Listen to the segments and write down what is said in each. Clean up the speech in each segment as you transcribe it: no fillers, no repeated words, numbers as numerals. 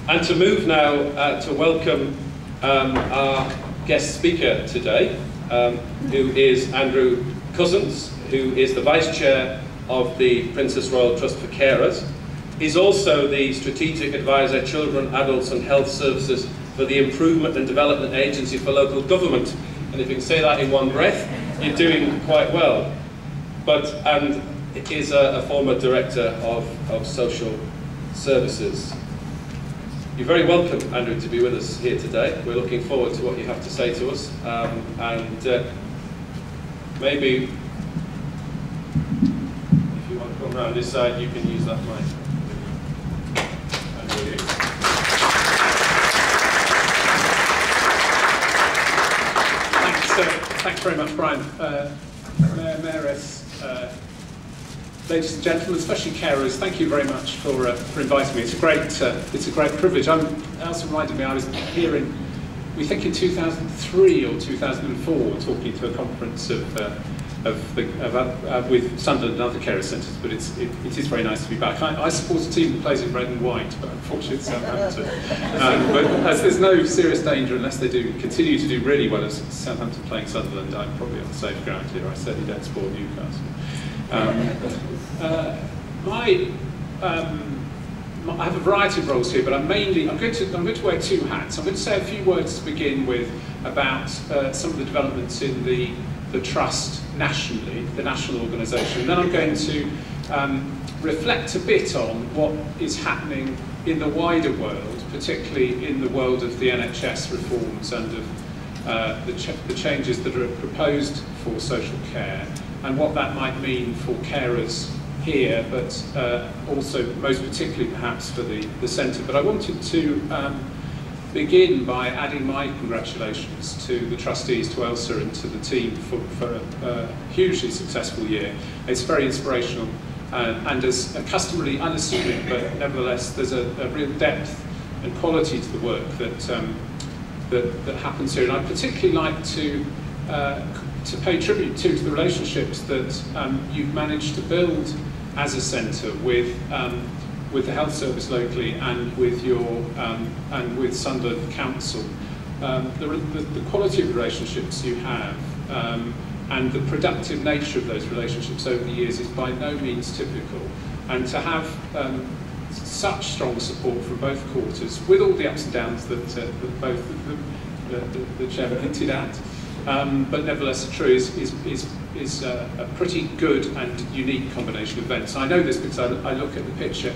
And to move now to welcome our guest speaker today, who is Andrew Cousins, who is the Vice Chair of the Princess Royal Trust for Carers. He's also the Strategic Advisor, Children, Adults and Health Services for the Improvement and Development Agency for Local Government. And if you can say that in one breath, you're doing quite well. And is a former Director of Social Services. You're very welcome, Andrew, to be with us here today. We're looking forward to what you have to say to us. Maybe, if you want to come around this side, you can use that mic. Thanks very much, Brian. Mayoress, ladies and gentlemen, especially carers, thank you very much for inviting me. It's a great privilege. Elsa reminded me I was here in, we think in 2003 or 2004, talking to a conference with Sunderland and other carer centres. But it is very nice to be back. I support a team that plays in red and white, but unfortunately it's Southampton. But as there's no serious danger unless they do continue to do really well as Southampton playing Sunderland, I'm probably on safe ground here. I certainly don't support Newcastle. I have a variety of roles here, but I'm going to wear two hats. I'm going to say a few words to begin with about some of the developments in the Trust nationally, the national organisation. And then I'm going to reflect a bit on what is happening in the wider world, particularly in the world of the NHS reforms and of the changes that are proposed for social care, and what that might mean for carers here, but also most particularly perhaps for the centre. But I wanted to begin by adding my congratulations to the trustees, to Elsa and to the team for a hugely successful year. It's very inspirational and as customarily unassuming, but nevertheless there's a real depth and quality to the work that happens here. And I'd particularly like to pay tribute to the relationships that you've managed to build as a centre with the health service locally and with with Sunderland Council. The quality of relationships you have and the productive nature of those relationships over the years is by no means typical. And to have such strong support from both quarters, with all the ups and downs that both the chairman hinted at, but nevertheless true, is a pretty good and unique combination of events. I know this because I look at the picture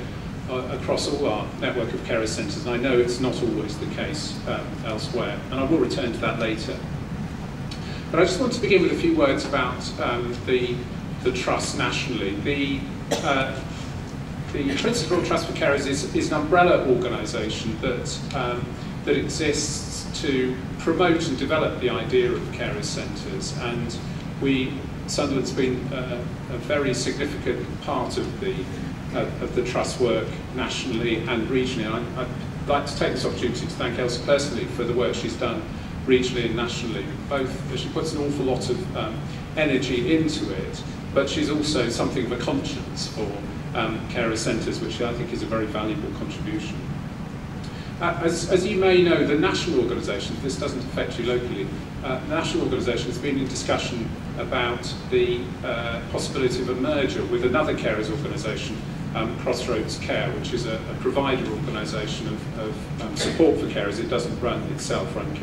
across all our network of carer centres, and I know it's not always the case elsewhere, and I will return to that later. But I just want to begin with a few words about the Trust nationally. The Princess Royal Trust for Carers is an umbrella organisation that exists to promote and develop the idea of carer centres, and Sunderland's been a very significant part of the Trust work nationally and regionally. And I'd like to take this opportunity to thank Elsa personally for the work she's done regionally and nationally. Both, she puts an awful lot of energy into it, but she's also something of a conscience for carer centres, which I think is a very valuable contribution. As you may know, the national organisation, this doesn't affect you locally, the national organisation has been in discussion about the possibility of a merger with another carers organisation, Crossroads Care, which is a provider organisation of support for carers. It doesn't run itself, run